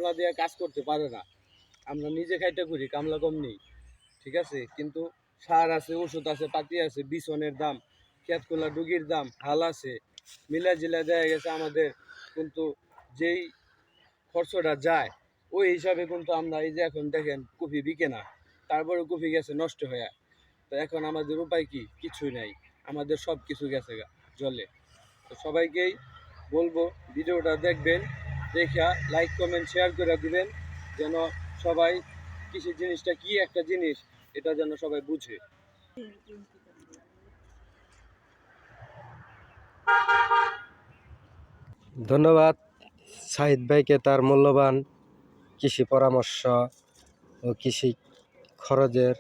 কামলা দিয়ে কাজ করতে পারে না। আমরা নিজে খাইতে করি, কামলা কম নেই, ঠিক আছে। কিন্তু সার আছে, ওষুধ আছে, পাতি আছে, বিছনের দাম, খেতখোলা ডুগির দাম, হাল আছে, মিলা জিলা দেয়া গেছে আমাদের। কিন্তু যেই খরচটা যায় ওই হিসাবে কিন্তু আমরা এই যে এখন দেখেন কপি বিকে না, তারপরে কপি গেছে নষ্ট হয়ে। তো এখন আমাদের উপায় কি? কিছুই নাই, আমাদের সব কিছু গেছে জলে। তো সবাইকেই বলবো ভিডিওটা দেখবেন, দেখা লাইক কমেন্ট শেয়ার করে দিবেন, যেন সবাই কৃষি জিনিসটা কি একটা জিনিস এটা যেন সবাই বুঝে। ধন্যবাদ সাহিদ ভাইকে তার মূল্যবান কৃষি পরামর্শ ও কৃষি খরচের